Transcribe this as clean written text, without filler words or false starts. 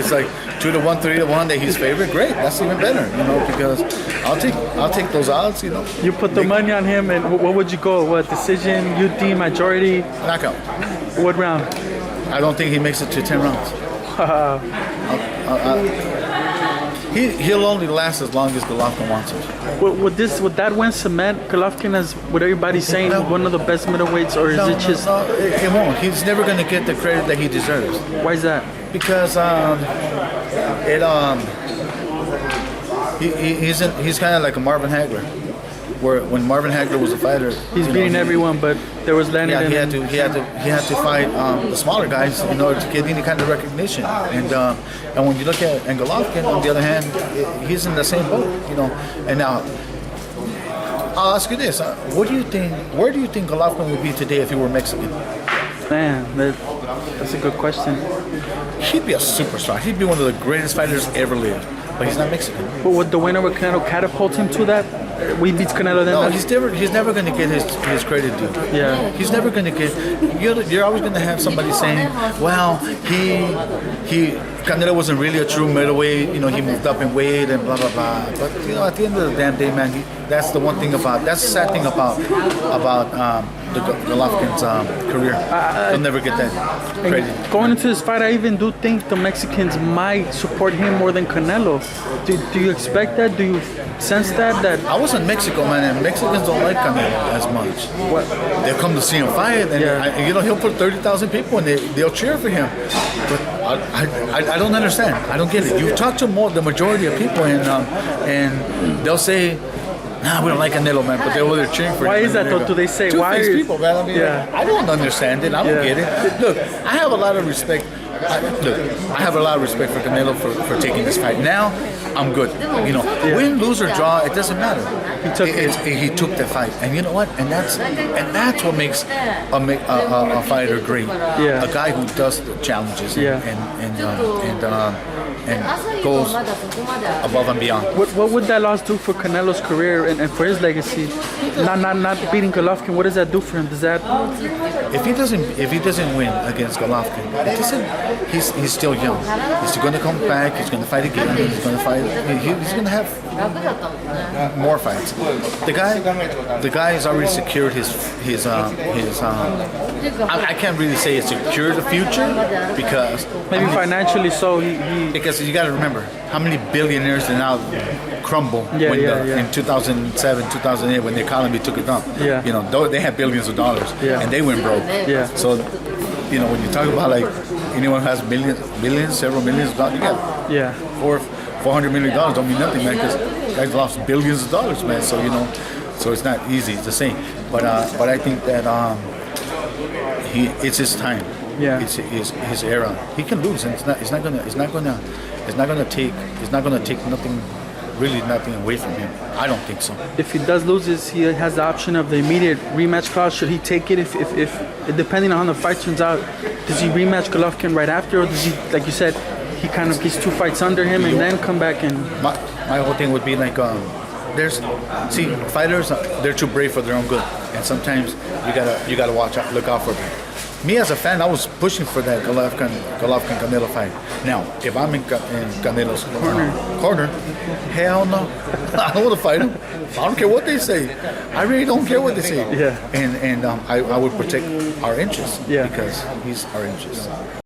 it's like 2-1, 3-1 that he's favorite, great. That's even better, because I'll take those odds, You put the money on him, and what would you go? What decision? UD majority? Knockout. What round? I don't think he makes it to 10 rounds. He'll only last as long as Golovkin wants it. Would that win cement Golovkin as what everybody's saying, one of the best middleweights, or is it just? No, it won't. He's never going to get the credit that he deserves. Why is that? Because he's kind of like a Marvin Hagler, where when Marvin Hagler was a fighter, he's beating everyone, but there was Lennon. Yeah, he had to fight the smaller guys in order to get any kind of recognition. And when you look at Golovkin, on the other hand, he's in the same boat, And now, I'll ask you this: Where do you think Golovkin would be today if he were Mexican? Man, that's a good question. He'd be a superstar. He'd be one of the greatest fighters ever lived. But he's not Mexican. But would the winner with Canelo catapult him to that? We beat Canelo then? No, he's never going to get his credit due. Yeah. He's never going to get. You're always going to have somebody saying, well, Canelo wasn't really a true middleweight. He moved up in weight and blah blah blah. But at the end of the damn day, man, that's the one thing that's the sad thing about the Golovkin's career. He'll never get that credit. Going into this fight, I even do think the Mexicans might support him more than Canelo. Do you expect that? Do you sense that? I was in Mexico, man, and Mexicans don't like Canelo as much. What? They'll come to see him fight, and he'll put 30,000 people, and they'll cheer for him. But I don't understand. I don't get it. You talk to the majority of people, and they'll say, nah, we don't like Canelo, man, but they're cheering for him. Why is that, though? Do they say why? Two-faced people, man. I mean, I don't understand it. I don't get it. Look, I have a lot of respect. I have a lot of respect for Canelo for taking this fight. Now, I'm good. Win, lose, or draw, it doesn't matter. He took the fight, and you know what? And that's what makes a fighter great. Yeah. A guy who does the challenges and goes above and beyond. What would that loss do for Canelo's career and for his legacy? Not beating Golovkin, what does that do for him? Does that? If he doesn't win against Golovkin, he's still young. He's going to come back. He's going to fight again. He's going to fight. He's going to have more fights. The guy has already secured his I can't really say it's secured the future because maybe financially so because you got to remember how many billionaires did now crumble in 2007, 2008 when the economy took a dump. They had billions of dollars and they went broke. So when you talk about like anyone who has billions, several millions of dollars, you got $400 million don't mean nothing, man, because guys lost billions of dollars, man. So so it's not easy to say. But I think that it's his time. It's his era. He can lose, and it's not gonna take nothing away from him. I don't think so. If he does lose, he has the option of the immediate rematch clause. Should he take it? If depending on how the fight turns out, does he rematch Golovkin right after, or does he, like you said, he kind of gets 2 fights under him and then come back and? My whole thing would be like, fighters, they're too brave for their own good, and sometimes you gotta look out for them. Me as a fan, I was pushing for that Golovkin Canelo fight. Now, if I'm in Canelo's corner, hell no, I don't want to fight him. I don't care what they say. I really don't care what they say. And I would protect our interests because he's our interests.